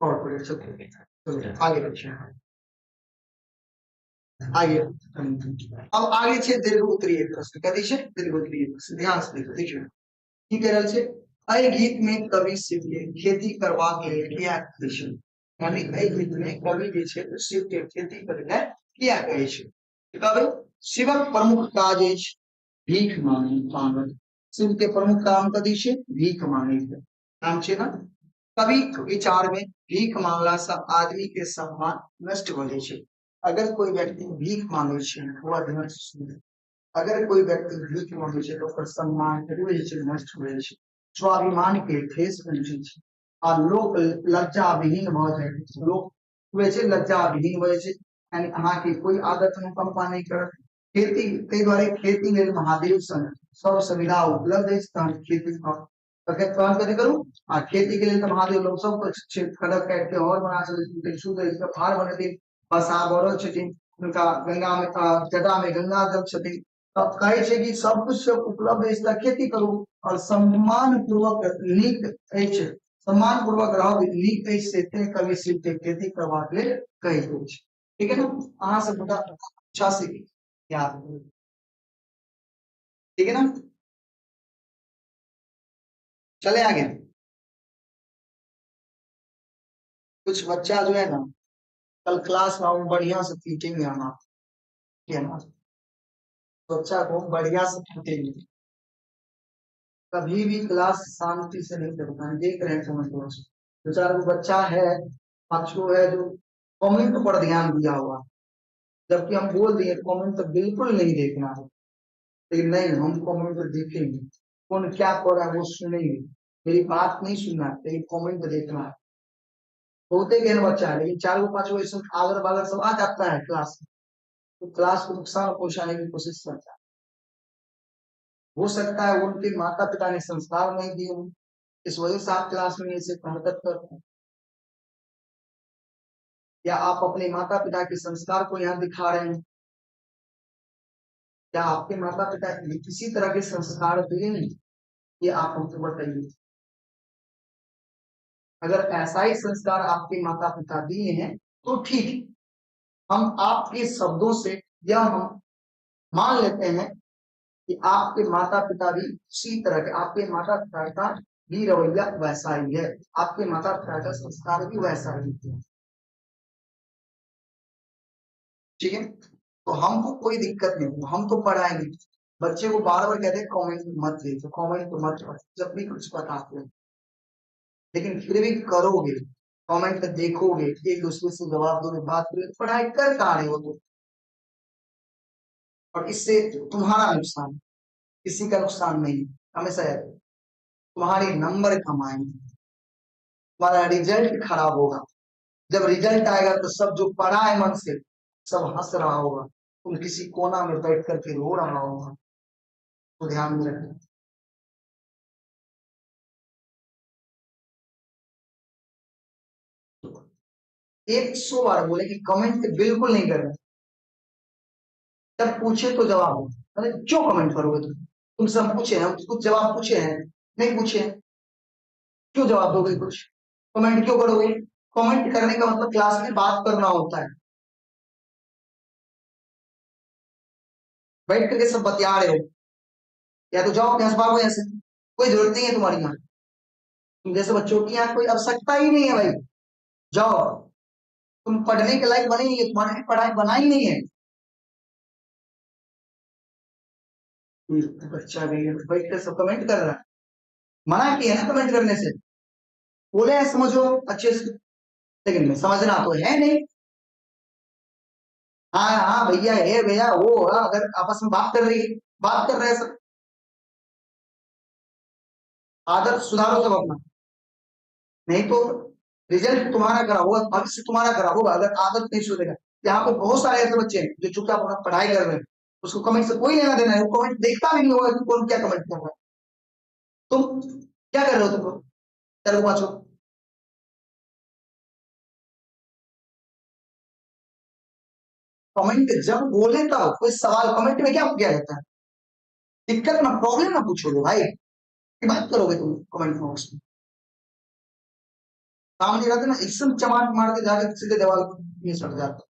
बहुत बढ़िया चलो आगे बढ़िए आगे अब आगे छे दीर्घ उत्तरीय प्रश्न कथी छे दीर्घ उत्तरीय प्रश्न ध्यान से देखो देखियो की कह रहल छे अय गीत में कवि शिव के खेती करबाक लेल किया कहै छै यानी अय गीत में कवि जे छे शिव के खेती करे ले किया कहै छै कवि शिवक प्रमुख काज अछि भीख मांगल शिव के प्रमुख काम कथी छे भीख मांगे के काम छे ना कवि विचार में भीख मांगला से आदमी के सम्मान नष्ट हो जाए छे अगर कोई व्यक्ति भीख मांगे छे हुआ ध्यान से सुनिए अगर कोई व्यक्ति भीख मांगे छे तो ओकर सम्मान जरूर जे छे नष्ट हो जाए छे स्वाभिमान के ठेस पहुंचे छे आ लोक लज्जा विहीन भ जाए छे लोक हुए छे लज्जा विहीन भ जाए छे यानी अहाँ के कोई आदत अनुकंपा नहीं करत खेती तै द्वारे खेती लेल महादेव सन सब सुविधा उपलब्ध अछि तहन खेती तहन कथी करू आ खेती के लिए तो महादेव लोग सब कुछ खड़क काट के और बना सकते शुद्ध इसका फार बनेते बसा बरल छथिन उनका गंगा में जटा में गंगा जल छथिन तब कहे छै कि सब कुछ उपलब्ध अछि त खेती करू और सम्मान पूर्वक नीक अछि सम्मान पूर्वक रहब नीक अछि से ते कवि शिव के खेती करबाक लेल कहि दै छै ठीक है ना अहाँ से बता अच्छा से याद ठीक है ना चले आगे कुछ बच्चा जो है ना कल क्लास में बढ़िया से पीटेंगे हम आप ठीक है ना बच्चा को बढ़िया से पीटेंगे कभी भी क्लास शांति से नहीं करना है देख रहे हैं समझ लो दो चार वो बच्चा है पांचों है जो कमेंट पर ध्यान दिया हुआ जबकि हम बोल दिए कमेंट तो बिल्कुल नहीं देखना है लेकिन नहीं हम कमेंट तो देखेंगे कौन क्या कर रहा है वो सुनेंगे मेरी बात नहीं सुनना है लेकिन कमेंट देखना है बहुते ज्ञान बच्चा है लेकिन चार गो पांच गो ऐसा आगर बागर सब आ जाता है क्लास में तो क्लास को नुकसान पहुंचाने की कोशिश करता है हो सकता है उनके माता पिता ने संस्कार नहीं दिए हों इस वजह से आप क्लास में ऐसे हरकत करते हैं या आप अपने माता पिता के संस्कार को यहाँ दिखा रहे हैं या आपके माता पिता किसी तरह के संस्कार दिए नहीं ये आप हमको बताइए अगर ऐसा ही संस्कार आपके माता पिता दिए हैं तो ठीक है हम आपके शब्दों से यह हम मान लेते हैं कि आपके माता पिता भी उसी तरह के आपके माता पिता का भी रवैया वैसा ही है आपके माता पिता का संस्कार भी वैसा ही है ठीक है, तो हमको कोई दिक्कत नहीं, हम तो पढ़ाएंगे। बच्चे को बार बार कहते हैं कमेंट मत लिखो, कमेंट मत पढ़ो जब भी कुछ बताते हैं, लेकिन फिर भी करोगे, कमेंट देखोगे, एक दूसरे से जवाब दोगे, बात करोगे, पढ़ाई कर कहा रहे हो तुम। और इससे तुम्हारा नुकसान, किसी का नुकसान नहीं। हमेशा याद रखो, तुम्हारे नंबर कम आएंगे, तुम्हारा रिजल्ट खराब होगा। जब रिजल्ट आएगा तो सब जो पढ़ा है मन से सब हंस रहा होगा, तुम किसी कोना में बैठ करके रो रहा होगा। तो ध्यान में रखना। एक सौ बार बोले कि कमेंट बिल्कुल नहीं करना। जब पूछे तो जवाब दो, अरे क्यों कमेंट करोगे तुमसे हम पूछे हैं, कुछ जवाब पूछे हैं, नहीं पूछे हैं, क्यों जवाब दोगे कुछ, कमेंट क्यों करोगे? कमेंट करने का मतलब क्लास में बात करना होता है, बैठ करके सब बतिया रहे हो, या तो जाओ अपने भागो यहाँ से, कोई जरूरत नहीं है तुम्हारी यहाँ, तुम जैसे बच्चों की यहाँ कोई आवश्यकता ही नहीं है भाई। जाओ, तुम पढ़ने के लायक बने नहीं है, तुम्हारी पढ़ाई बना ही नहीं है। बच्चा गई है बैठ कर सब कमेंट कर रहा है, मना किया ना कमेंट करने से, बोले हैं समझो अच्छे से, लेकिन समझना तो है नहीं। हाँ हाँ भैया, ये भैया वो, अगर आपस में बात कर रही है, बात कर रहे हैं सब, आदत सुधारो सब अपना, नहीं तो रिजल्ट तुम्हारा खराब होगा, भविष्य तुम्हारा खराब होगा अगर आदत नहीं सुधरेगा। यहाँ पे बहुत सारे ऐसे बच्चे हैं जो चुपचाप अपना पढ़ाई कर रहे हैं, उसको कमेंट से कोई लेना देना है, वो कमेंट देखता भी नहीं होगा कि कौन क्या कमेंट कर रहा है। तुम क्या कर रहे हो, तुम चार को पांचों कमेंट जब बोले तब कोई सवाल कमेंट में क्या किया जाता है, दिक्कत ना प्रॉब्लम ना पूछोगे भाई, की बात करोगे तुम कमेंट बॉक्स में, काम नहीं रहता ना, एकदम चमाट मार के जाके सीधे दीवार ये सट जाता है।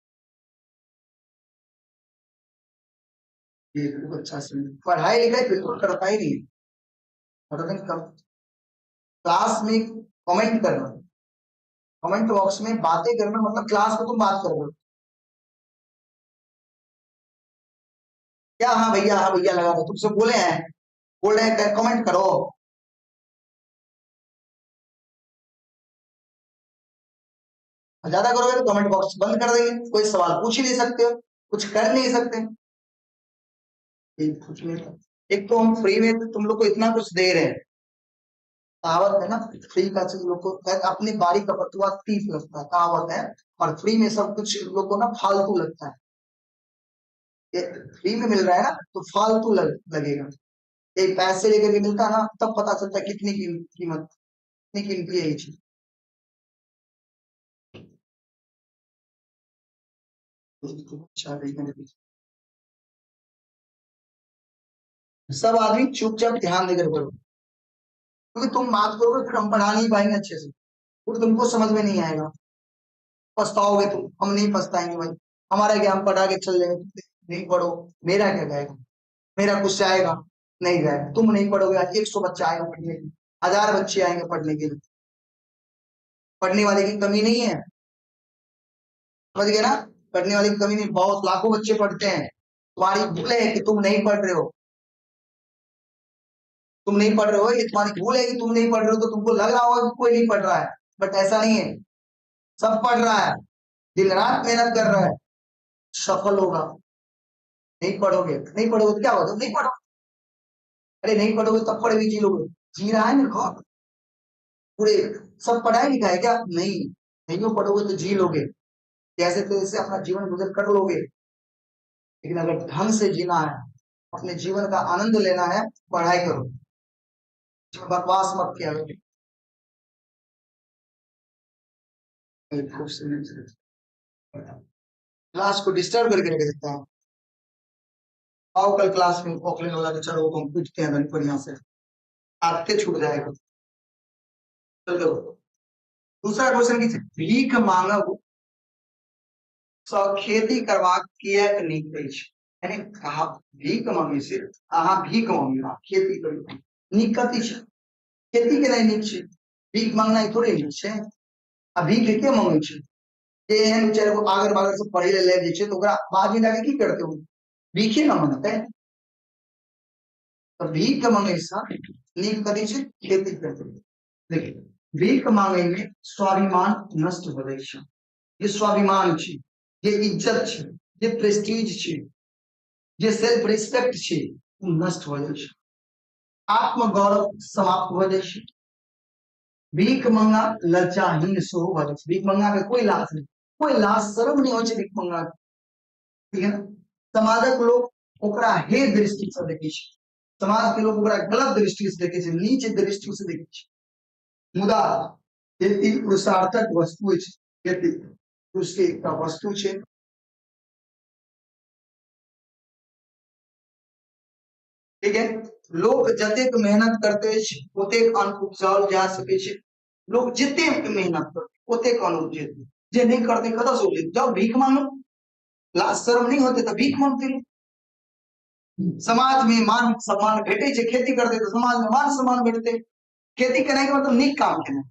ये अच्छा से पढ़ाई लिखाई बिल्कुल करता ही नहीं, हर दिन क्लास में कमेंट करना, कमेंट बॉक्स में बातें करना, मतलब क्लास में तुम बात कर रहे हो, क्या हाँ भैया लगा दो, तुमसे बोले हैं, बोल रहे हैं कमेंट करो, ज्यादा करोगे तो कमेंट बॉक्स बंद कर देंगे, कोई सवाल पूछ ही नहीं सकते हो, कुछ कर नहीं सकते। कुछ नहीं, एक तो हम फ्री में तुम लोग को इतना कुछ दे रहे हैं, कहावत है ना, फ्री का चीज लोग को अपनी बारी का पतुआ तीत लगता है, कहावत है। और फ्री में सब कुछ लोग को ना फालतू लगता है, ये फ्री में मिल रहा है ना तो फालतू लगेगा, एक पैसे लेकर के मिलता है ना तब पता चलता है कितनी कीमत, कितनी कीमती है ये चीज। अच्छा सब आदमी चुपचाप ध्यान देकर करो, क्योंकि तुम बात करोगे फिर हम पढ़ा नहीं पाएंगे अच्छे से, फिर तुमको समझ में नहीं आएगा, पछताओगे तुम, हम नहीं पछताएंगे भाई, हमारा क्या, हम पढ़ा के चल जाएंगे, नहीं पढ़ो, मेरा क्या जाएगा, मेरा कुछ जाएगा, नहीं जाएगा, तुम नहीं पढ़ोगे, आज 100 बच्चा आएगा पढ़ने के लिए, 1000 बच्चे आएंगे पढ़ने के लिए, पढ़ने वाले की कमी नहीं है, समझ गए ना, पढ़ने वाले की कमी नहीं, बहुत लाखों बच्चे पढ़ते हैं, तुम्हारी भूल है कि तुम नहीं पढ़ रहे हो, तुम नहीं पढ़ रहे हो, ये तुम्हारी भूल है कि तुम नहीं पढ़ रहे हो, तो तुमको लग रहा होगा कि कोई नहीं पढ़ रहा है, बट ऐसा नहीं है, सब पढ़ रहा है, दिन रात मेहनत कर रहा है, सफल होगा। नहीं पढ़ोगे, नहीं पढ़ोगे तो क्या होगा, नहीं पढ़ो, अरे नहीं पढ़ोगे तब पढ़ भी जी लोगे, जी रहा है ना कौन, पूरे सब पढ़ाई लिखा है क्या, नहीं, नहीं पढ़ोगे तो जी लोगे, जैसे तैसे अपना जीवन गुजर कर लोगे, लेकिन अगर ढंग से जीना है, अपने जीवन का आनंद लेना है, पढ़ाई करो, इसमें बकवास मत किया करो। क्लास को डिस्टर्ब करके रख देता है, आओ कल क्लास में ऑकलैंड वाला तो चलो हम पूछते हैं बढ़िया से, आते छूट जाएगा। चलो दूसरा क्वेश्चन की भीख मांगब खेती करवा किएक नहीं करै छी, यानी कहा भीख मांगे से अहाँ भीख मांगना खेती करू नीक कथी छै, खेती केनाइ नीक छै, भीख मांगनाइ थोड़े नीक छै, आ भीख के मांगे छै, जे एहन चाहे वो आगर बागर से पढ़े ले जे छै तो ओकरा बाद में जाके की करते हो भीखे न मांगते तो भीख मांगे सा नीक करी छै खेती करते देखिए भीख मांगे में स्वाभिमान नष्ट हो जाय छै जे स्वाभिमान छै जे इज्जत छै जे प्रेस्टीज छै जे सेल्फ रिस्पेक्ट छै उ नष्ट हो जाय छै आत्मगौरव समाप्त हो जाय छै भीख मंगा लज्जाहीन सेहो भ जाय छै भीख मंगा के कोई लाज शर्म नहीं हो छै भीख मंगा ठीक है ना समाजक लोग ओकरा हे दृष्टि से देखे छै समाज के लोग ओकरा गलत दृष्टि से देखे छै नीच दृष्टि से देखे छै मुदा खेती पुरुषार्थक वस्तु छै खेती उसके एकटा वस्तु छै ठीक है लोग जतेक मेहनत करते छै ओतेक अन्न उपजाओल जा सकै छै लोग जतेक मेहनत करते ओतेक अन्न उपजेते जे नहीं करते कतऽ से उपजेते जाओ भीख मांगो लाज शर्म नहीं होते तो भीख मांगते समाज में मान सम्मान भेटे छै खेती करते तो समाज में मान सम्मान भेटते खेती करने के मतलब नीक काम केना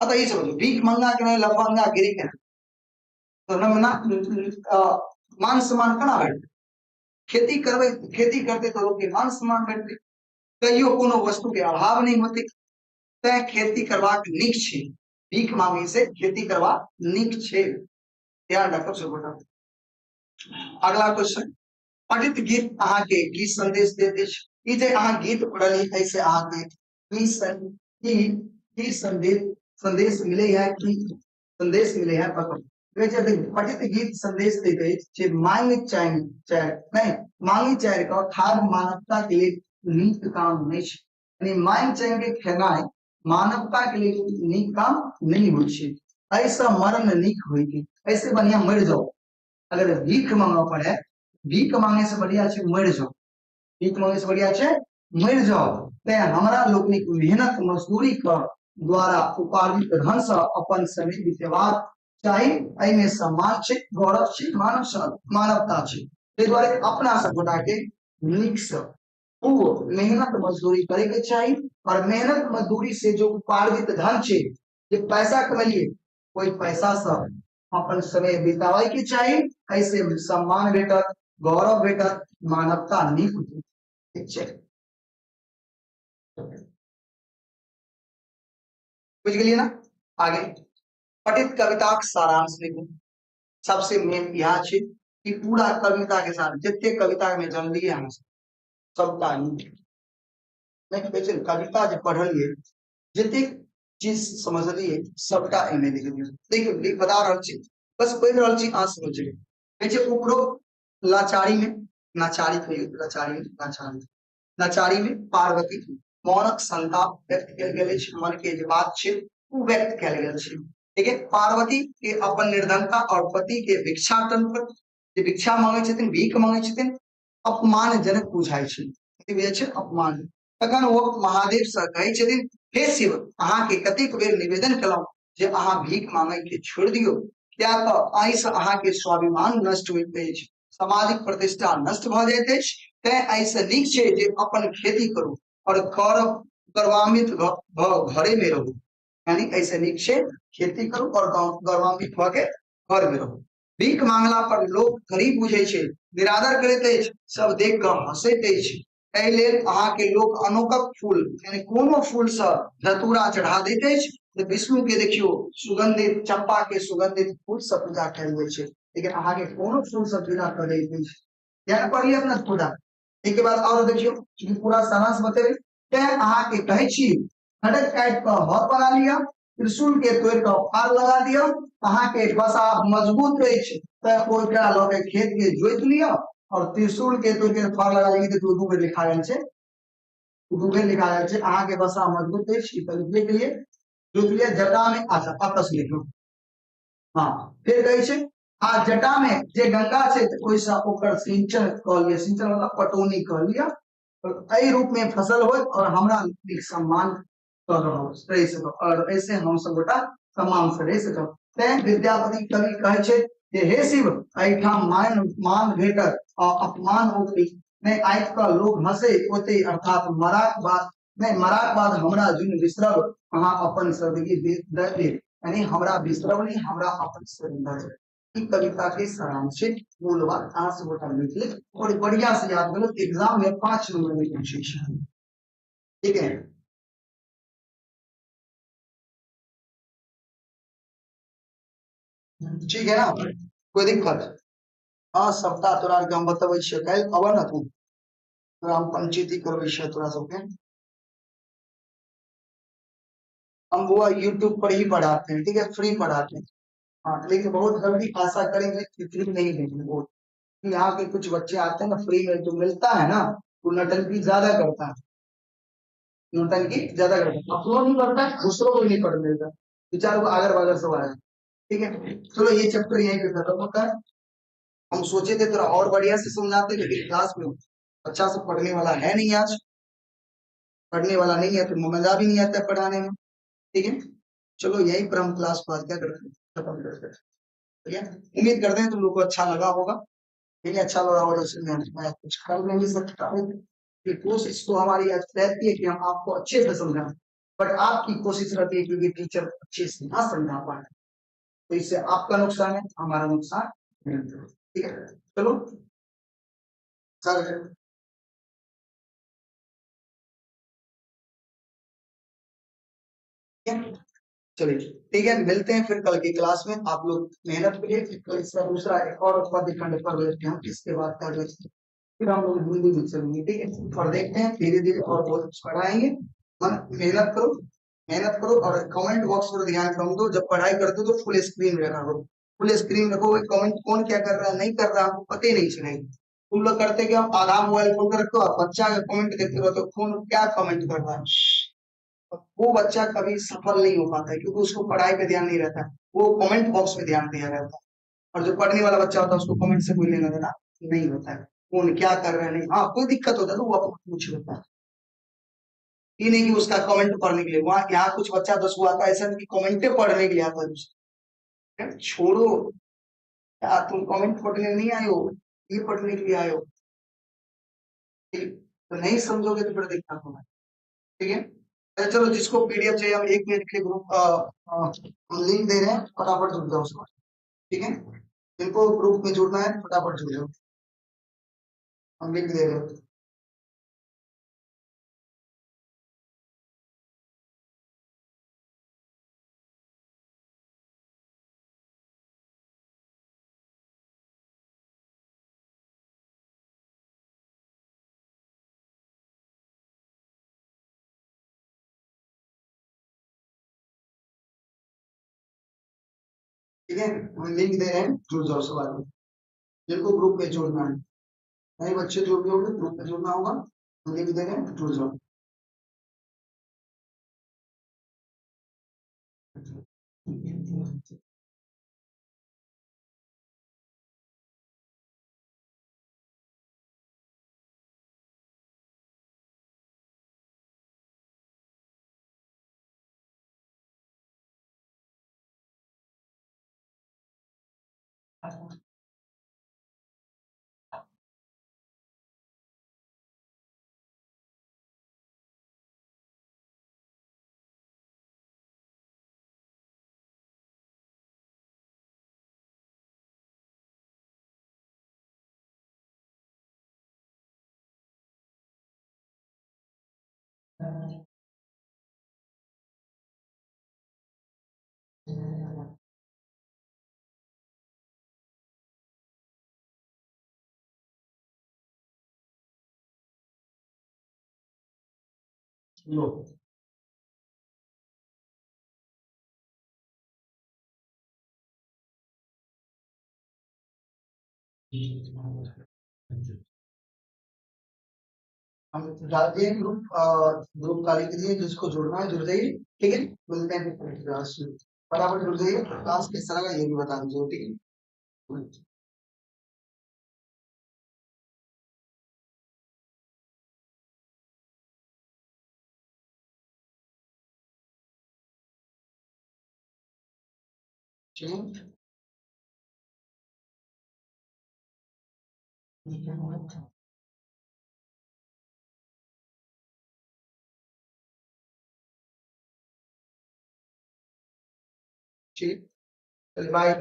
अतः ये समझो भीख मंगा के नहीं लफंगा गिरी के तो ना मान सम्मान केना भेटते खेती करबे खेती करते तो लोग के मान सम्मान भेटते कहियो कोनो वस्तु के अभाव नहीं होते तय खेती करबाक नीक छै भीख मांगे से खेती करवा नीक छै ध्यान रखब सब अगला क्वेश्चन पठित गीत अहाँ के की संदेश देते छै ई जे अहाँ गीत पढ़ली ऐसे अहाँ के की संदेश मिले है कि संदेश मिले है पठित गीत संदेश देते जे मांग चाहे नहीं मांगी चाहे का खाद मानवता के लिए नीक काम नहीं छै यानी मांग चाहे के खेनाई मानवता के लिए नीक काम नहीं हो छै ऐसा मरण नीक होई के ऐसे बढ़िया मर जाओ अगर भीख मांगना पड़े भीख मांगे से बढ़िया छै मर जाओ भीख मांगे से बढ़िया छै मर जाओ ते हमरा लोकनिक मेहनत मजदूरी का द्वारा उपार्जित धन से अपन समय बितेबाक चाही एमे सम्मान छै गौरव छै मानवता छै ते द्वारे अपना सब गोटा के नीक से खूब मेहनत मजदूरी करे के चाही और मेहनत मजदूरी से जो उपार्जित धन छै जे पैसा कमाइए कोई पैसा से अपन समय बितावे के चाही ऐसे सम्मान भेटत गौरव भेटत मानवता नीक ठीक छै बुझ गेलिए ना आगे पठित कविता का सारांश लिखू सबसे मेन यह छै कि पूरा कविता के साथ जितने कविता में जनलिए हम सबटा नहीं कविता जो पढ़लिए जितने चीज समझलिए सबटा एमे लिख दियो देखिए बता रहा छी बस पढ़ रहा छी आ समझ ले कहै छै उपरोक्त लाचारी में लाचारी में पार्वती मौनक संताप व्यक्त कयल गेल छै मन के जे बात छै उ व्यक्त कयल गेल छै ठीक है पार्वती के अपन निर्धनता और पति के भिक्षाटन पर जे भिक्षा मांगे छथिन भीख मांगे छथिन अपमानजनक बुझाय छै अपमान तखन वो महादेव से कहै छथिन हे शिव अहाँ के कतेक बेर निवेदन केलहुं जे अहाँ भीख मांगे के छोड़ दियो क्या तो आई से अहाँ के स्वाभिमान नष्ट होइत अछि सामाजिक प्रतिष्ठा नष्ट भ जाइत अछि तैं ऐसे नीक छै जे अपन खेती करू और गौरवान्वित घरे में रहू यानी ऐसे नीक छै खेती करू और गौरवान्वित भ के घर में रहू भीख मांगला पर लोग गरीब बुझे छै निरादर करैत अछि सब देख कऽ हंसैत अछि एहि लेल अहाँ के लोग अनोखक फूल यानी कोनो फूल से धतूरा चढ़ा दैत अछि विष्णु के देखियो सुगंधित चंपा के सुगंधित फूल से पूजा कयल जाइ छै लेकिन अहाँ के कोनो फूल से पूजा करे अछि ध्यान पड़िए अपना पूजा एक बाद और देखियो पूरा सारांश बतेबे ते अहाँ के कहै छी खड़क काट के हर बना लिया त्रिशूल के तोड़ के फार लगा दिया अहाँ के बसा मजबूत रहे छै ते ओकरा ल के खेत के जोत लिया और त्रिशूल के तोड़ के फार लगा लेंगे तो दू बेर लिखा गेल छै दू बेर लिखा गेल छै अहाँ के बसा मजबूत अछि त लिखले के लिए जोत लिया जटा में अच्छा आपस लिखो हां फिर कहै छै आ जटा में जे गंगा छै ओइ से ओकर सिंचन क लिया सिंचन मतलब पटौनी क लिया एहि रूप में फसल हो और हमरा सम्मान कर रहो रह सको और ऐसे हम सब गोटा सम्मान से रह सको तै विद्यापति कवि कहै छै जे हे शिव एठाम मान भेटत और अपमान होती नहीं आइत का लोग हंसे ओते अर्थात मराक बाद नहीं मराक बाद हमरा जुन विसरब अहाँ अपन सर्वगी दे यानी हमरा विश्रवणी हमरा अपन सौंदर्य की कविता के सारांशित मूल बात कहाँ से होता निकले और बढ़िया से याद करो एग्जाम में 5 नंबर में पूछे। ठीक है, ठीक है ना, कोई दिक्कत? हाँ सप्ताह तोरा के हम बतबै छियै, काल्हि अबर ना तू, तोरा हम पंचायती करबै छियै तोरा सबके। हम वो यूट्यूब पर ही पढ़ाते हैं, ठीक है, फ्री पढ़ाते हैं। हाँ लेकिन बहुत जल्दी आशा करेंगे कि फ्री नहीं देंगे वो, यहाँ के कुछ बच्चे आते हैं ना, फ्री में जो मिलता है ना वो नौटंकी ज्यादा करता है, नौटंकी ज्यादा करता है, अपनों नहीं करता है दूसरों को नहीं पढ़ देता, बेचारों को आगर बागर सब आया। ठीक है, चलो ये चैप्टर यहीं पे खत्म होता है। हम सोचे थे थोड़ा और बढ़िया से समझाते लेकिन क्लास में अच्छा से पढ़ने वाला है नहीं आज, पढ़ने वाला नहीं है तो मजा भी नहीं आता है पढ़ाने में। ठीक है, चलो यहीं पर हम क्लास को आज क्या करते हैं, खत्म करते हैं। ठीक है, उम्मीद करते हैं तुम लोग को अच्छा लगा होगा। ठीक है, अच्छा लगा होगा जैसे मैं कुछ कर नहीं सकता हूँ, कि कोशिश तो हमारी आज रहती है कि हम आपको अच्छे से समझाएं, बट आपकी कोशिश रहती है क्योंकि टीचर अच्छे से ना समझा पाए, तो इससे आपका नुकसान है, हमारा नुकसान नहीं है। ठीक है, चलो सर, चलिए ठीक है, मिलते हैं फिर कल की क्लास में। आप लोग मेहनत करिए, फिर कल इसका दूसरा एक और पद खंड कर लेते हैं, इसके बाद कर लेते हैं, फिर हम लोग हिंदी में चलेंगे। ठीक है, और देखते हैं धीरे धीरे और बहुत कुछ पढ़ाएंगे। मन मेहनत करो, मेहनत करो, और कमेंट बॉक्स पर ध्यान कम दो, जब पढ़ाई करते हो तो फुल स्क्रीन रखा करो, फुल स्क्रीन रखो, कमेंट कौन क्या कर रहा है नहीं कर रहा है आपको पता ही नहीं चलेगा। तुम लोग करते क्या, आधा मोबाइल खोल कर रखो और बच्चा का कमेंट देखते रहो तो कौन क्या कमेंट कर रहा है, वो बच्चा कभी सफल नहीं हो पाता है क्योंकि उसको पढ़ाई पे ध्यान नहीं रहता है, वो कमेंट बॉक्स में ध्यान दिया रहता है। और जो पढ़ने वाला बच्चा होता है उसको कमेंट से कोई लेना देना नहीं होता है, कौन क्या कर रहा है नहीं, हाँ कोई दिक्कत होता है तो वो आपको पूछ लेता है, ये नहीं कि उसका कमेंट पढ़ने के लिए, वहां यहाँ कुछ बच्चा दस हुआ था ऐसा नहीं कि कमेंटे पढ़ने के लिए आता है छोड़ो, क्या तुम कमेंट पढ़ने नहीं आए हो, ये पढ़ने के लिए आए हो, ठीक? तो नहीं समझोगे तो फिर दिक्कत होगा। ठीक है, तो चलो जिसको पीडीएफ चाहिए हम 1 मिनट के लिए ग्रुप का लिंक दे रहे हैं, फटाफट जुड़ जाओ उसमें। ठीक है, जिनको ग्रुप में जुड़ना है फटाफट जुड़ जाओ, हम लिंक दे रहे हैं। ठीक है, हम लिंक दे रहे हैं, जुड़ जाओ सब आदमी, जिनको ग्रुप में जुड़ना है, नए बच्चे जो भी होंगे ग्रुप में जुड़ना होगा, हम लिंक दे रहे हैं, जुड़ जाओ। लो हम डाल दिए ग्रुप, ग्रुप खाली कीजिए, जिसको जुड़ना है जुड़ जाइए। ठीक है, मिलते हैं फिर क्लास में, फटाफट जुड़ जाइए, क्लास कैसा लगा ये भी बता दीजिए। ठीक है। चलिए। ठीक, चलिए बाय।